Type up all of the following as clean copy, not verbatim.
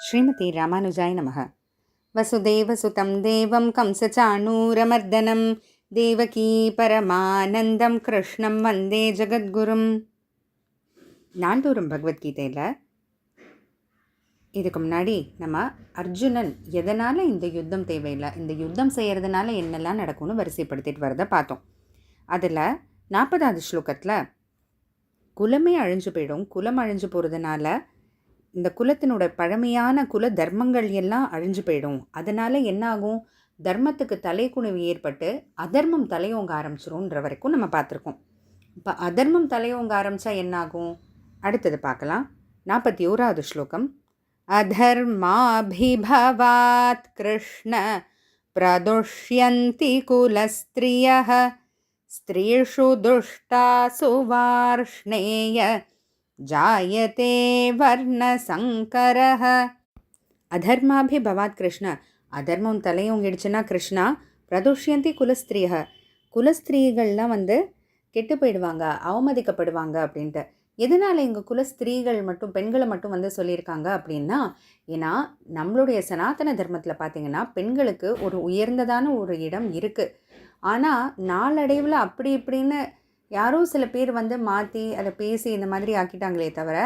ஸ்ரீமதி ராமானுஜாய நமः. வசுதேவசுதம் தேவம் கம்சச்சாணூரமர்தனம் தேவகீ பரமானந்தம் கிருஷ்ணம் வந்தே ஜெகத்குரும். நாள்தோறும் பகவத்கீதையில் இதுக்கு முன்னாடி நம்ம அர்ஜுனன் எதனால் இந்த யுத்தம் தேவையில்லை, இந்த யுத்தம் செய்கிறதுனால என்னெல்லாம் நடக்கும்னு வரிசைப்படுத்திட்டு வரதை பார்த்தோம். அதில் 40வது ஸ்லோகத்தில் குலமே அழிஞ்சு போயிடும், குலம் அழிஞ்சு போகிறதுனால இந்த குலத்தினோட பழமையான குல தர்மங்கள் எல்லாம் அழிஞ்சு போயிடும். அதனால் என்ன ஆகும், தர்மத்துக்கு தலைக்குணிவு ஏற்பட்டு அதர்மம் தலையோங்க ஆரம்பிச்சிரும்ன்ற வரைக்கும் நம்ம பார்த்துருக்கோம். இப்போ அதர்மம் தலையோங்க ஆரம்பித்தா என்ன ஆகும், அடுத்தது பார்க்கலாம். 41வது ஸ்லோகம். அதர்மாபிபவாத் கிருஷ்ண பிரதுஷ்யந்தி குலஸ்திரியः ஸ்திரீஷு துஷ்டாசு வார்ஷ்ணேய ஜாயதே வர்ணசங்கரஹ. அதர்மாபிபவாத் கிருஷ்ண, அதர்மம் தலையோங்கிடுச்சுன்னா கிருஷ்ணா, பிரதுஷ்யந்தி குலஸ்திரீக, குலஸ்திரீகள்லாம் கெட்டு போயிடுவாங்க, அவமதிக்கப்படுவாங்க அப்படின்ட்டு. எதனால் இங்கே குலஸ்திரீகள் மட்டும், பெண்களை மட்டும் சொல்லியிருக்காங்க அப்படின்னா, ஏன்னா நம்மளுடைய சனாதன தர்மத்தில் பார்த்திங்கன்னா பெண்களுக்கு ஒரு உயர்ந்ததான ஒரு இடம் இருக்குது. ஆனால் நாளடைவில் அப்படி இப்படின்னு யாரோ சில பேர் மாற்றி அதை பேசி இந்த மாதிரி ஆக்கிட்டாங்களே தவிர,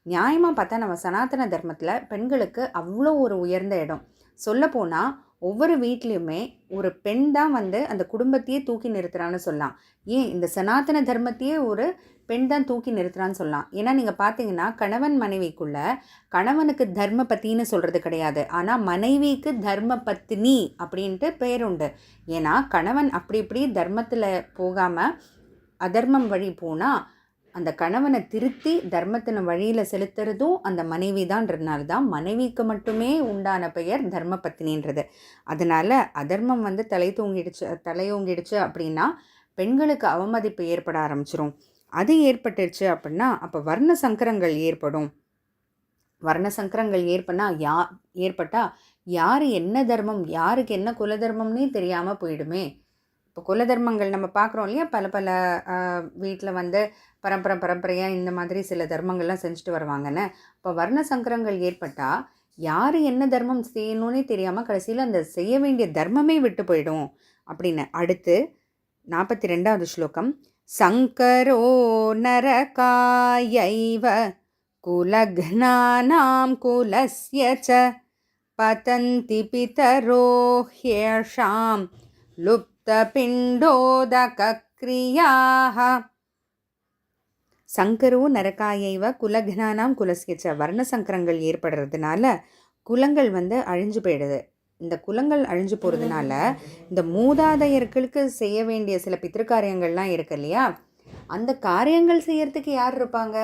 நியாயமாக பார்த்தா நம்ம சனாதன தர்மத்தில் பெண்களுக்கு அவ்வளோ ஒரு உயர்ந்த இடம். சொல்லப்போனால் ஒவ்வொரு வீட்லேயுமே ஒரு பெண் தான் அந்த குடும்பத்தையே தூக்கி நிறுத்துறான்னு சொல்லலாம். ஏன் இந்த சனாதன தர்மத்தையே ஒரு பெண் தான் தூக்கி நிறுத்துறான்னு சொல்லலாம். ஏன்னா நீங்கள் பார்த்தீங்கன்னா கணவன் மனைவிக்குள்ள கணவனுக்கு தர்ம பத்தின்னு சொல்கிறது கிடையாது, ஆனால் மனைவிக்கு தர்ம பத்தினி அப்படின்ட்டு பேருண்டு. ஏன்னா கணவன் அப்படி இப்படி தர்மத்தில் போகாமல் அதர்மம் வழி போனால் அந்த கணவனை திருத்தி தர்மத்தின வழியில் செலுத்துறதும் அந்த மனைவி தான்றதுனால தான் மனைவிக்கு மட்டுமே உண்டான பெயர் தர்ம பத்தினின்றது. அதனால் அதர்மம் தலையோங்கிடுச்சு அப்படின்னா பெண்களுக்கு அவமதிப்பு ஏற்பட ஆரம்பிச்சிரும். அது ஏற்பட்டுருச்சு அப்படின்னா அப்போ வர்ண சங்கரங்கள் ஏற்படும். வர்ண சங்கரங்கள் ஏற்பட்டால் யார் என்ன தர்மம், யாருக்கு என்ன குலதர்மம்னே தெரியாமல் போயிடுமே. இப்போ குலதர்மங்கள் நம்ம பார்க்குறோம் இல்லையா, பல வீட்டில் பரம்பரையாக இந்த மாதிரி சில தர்மங்கள்லாம் செஞ்சுட்டு வருவாங்கன்னு. இப்போ வர்ண சங்கரங்கள் ஏற்பட்டால் யார் என்ன தர்மம் செய்யணும்னே தெரியாமல் கடைசியில் அந்த செய்ய வேண்டிய தர்மமே விட்டு போயிடும் அப்படின்னு. அடுத்து 42வது ஸ்லோகம். சங்கரோ நரகாயைவ குலக்னானாம் குலஸ்ய ச பதந்தி பிதரோ ஹ்யேஷாம் லுப்தபிண்டோதக கிரியாஹ. சங்கரோ நரகாயைவ குலக்னானாம் குலஸ்யச்ச. வர்ண சங்கரங்கள் ஏற்படுறதுனால குலங்கள் அழிஞ்சு போயிடுது. இந்த குலங்கள் அழிஞ்சு போகிறதுனால இந்த மூதாதையர்களுக்கு செய்ய வேண்டிய சில பித்திருக்காரியங்கள்லாம் இருக்கு இல்லையா, அந்த காரியங்கள் செய்யறதுக்கு யார் இருப்பாங்க?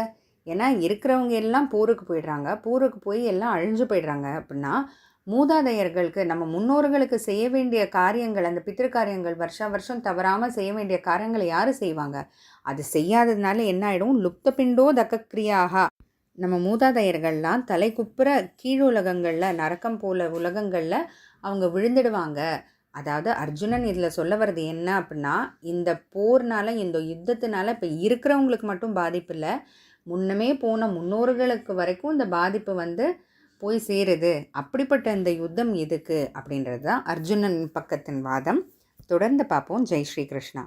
ஏன்னா இருக்கிறவங்க எல்லாம் போருக்கு போயிடுறாங்க, போருக்கு போய் எல்லாம் அழிஞ்சு போயிடுறாங்க. அப்படின்னா மூதாதையர்களுக்கு, நம்ம முன்னோர்களுக்கு செய்ய வேண்டிய காரியங்கள், அந்த பித்திருக்காரியங்கள் வருஷம் தவறாமல் செய்ய வேண்டிய காரியங்களை யார் செய்வாங்க? அது செய்யாததுனால என்ன ஆகிடும், லுப்த பிண்டோ தக்கக்கிரியாக. நம்ம மூதாதையர்கள்லாம் தலை குப்புற கீழுலகங்களில், நரக்கம் போல உலகங்களில் அவங்க விழுந்துடுவாங்க. அதாவது அர்ஜுனன் இதில் சொல்ல வர்றது என்ன அப்படின்னா, இந்த போர்னால், இந்த யுத்தத்தினால இப்போ இருக்கிறவங்களுக்கு மட்டும் பாதிப்பு இல்லை, முன்னமே போன முன்னோர்களுக்கு வரைக்கும் இந்த பாதிப்பு போய் சேருது. அப்படிப்பட்ட இந்த யுத்தம் எதுக்கு அப்படின்றது தான் அர்ஜுனன் பக்கத்தின் வாதம். தொடர்ந்து பார்ப்போம். ஜெய் ஸ்ரீ கிருஷ்ணா.